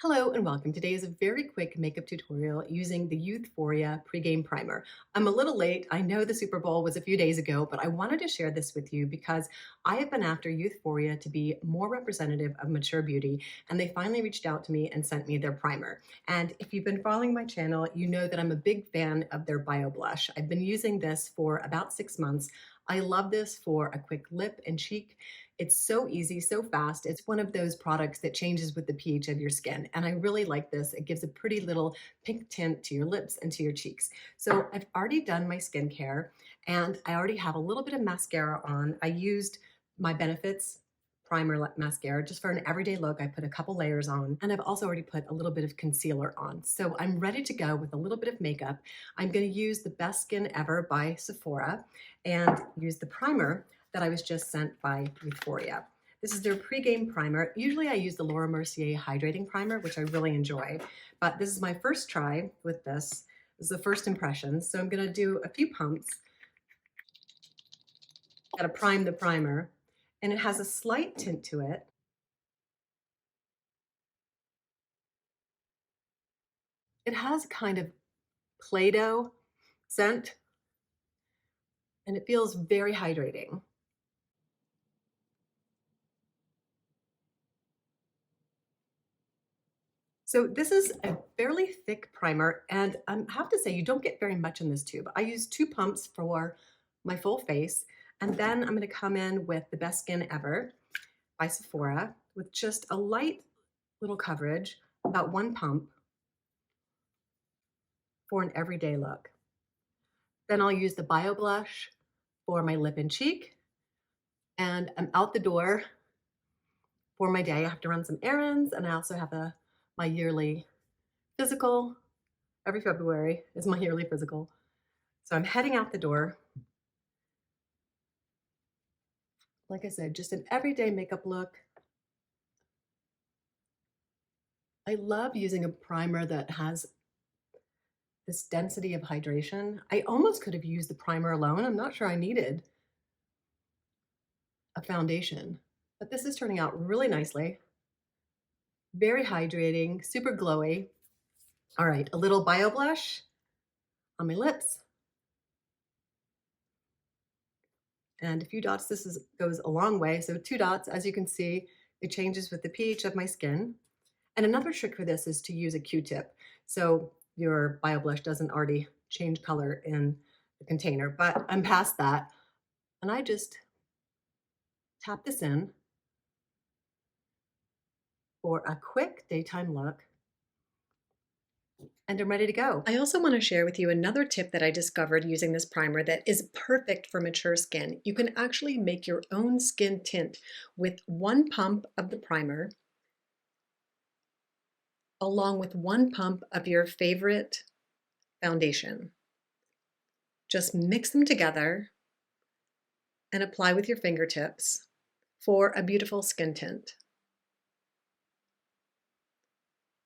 Hello and welcome. Today is a very quick makeup tutorial using the Youthforia pregame primer. I'm a little late. I know the Super Bowl was a few days ago, but I wanted to share this with you because I have been after Youthforia to be more representative of mature beauty, and they finally reached out to me and sent me their primer. And if you've been following my channel, you know that I'm a big fan of their Bio Blush. I've been using this for about 6 months. I love this for a quick lip and cheek. It's so easy, so fast. It's one of those products that changes with the pH of your skin. And I really like this. It gives a pretty little pink tint to your lips and to your cheeks. So I've already done my skincare and I already have a little bit of mascara on. I used my Benefits primer mascara just for an everyday look. I put a couple layers on and I've also already put a little bit of concealer on. So I'm ready to go with a little bit of makeup. I'm going to use the Best Skin Ever by Sephora and use the primer that I was just sent by Euphoria. This is their pregame primer. Usually I use the Laura Mercier hydrating primer, which I really enjoy, but this is my first try with this. This is the first impression. So I'm gonna do a few pumps. Gotta prime the primer, and it has a slight tint to it. It has kind of Play-Doh scent, and it feels very hydrating. So this is a fairly thick primer, and I have to say you don't get very much in this tube. I use 2 pumps for my full face, and then I'm gonna come in with the Best Skin Ever by Sephora with just a light little coverage, about 1 pump for an everyday look. Then I'll use the Bio Blush for my lip and cheek, and I'm out the door for my day. I have to run some errands, and I also have my yearly physical. Every February is my yearly physical. So I'm heading out the door. Like I said, just an everyday makeup look. I love using a primer that has this density of hydration. I almost could have used the primer alone. I'm not sure I needed a foundation, but this is turning out really nicely. Very hydrating, super glowy. All right, a little Bio Blush on my lips. And a few dots. Goes a long way. So 2 dots, as you can see, it changes with the pH of my skin. And another trick for this is to use a Q-tip. So your Bio Blush doesn't already change color in the container, but I'm past that. And I just tap this in for a quick daytime look, and I'm ready to go. I also want to share with you another tip that I discovered using this primer that is perfect for mature skin. You can actually make your own skin tint with 1 pump of the primer along with 1 pump of your favorite foundation. Just mix them together and apply with your fingertips for a beautiful skin tint.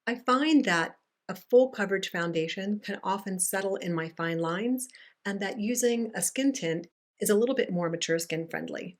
I find that a full coverage foundation can often settle in my fine lines, and that using a skin tint is a little bit more mature skin friendly.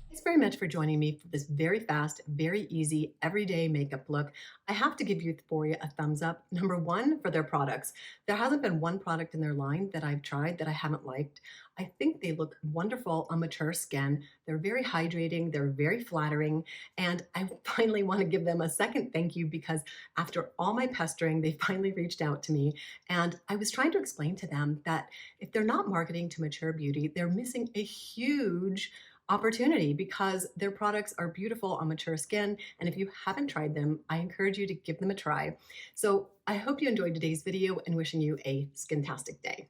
Thanks very much for joining me for this very fast, very easy, everyday makeup look. I have to give Youthforia a thumbs up. Number one, for their products. There hasn't been one product in their line that I've tried that I haven't liked. I think they look wonderful on mature skin. They're very hydrating, they're very flattering, and I finally want to give them a second thank you because after all my pestering, they finally reached out to me. And I was trying to explain to them that if they're not marketing to mature beauty, they're missing a huge opportunity because their products are beautiful on mature skin. And if you haven't tried them, I encourage you to give them a try. So I hope you enjoyed today's video and wishing you a skin-tastic day.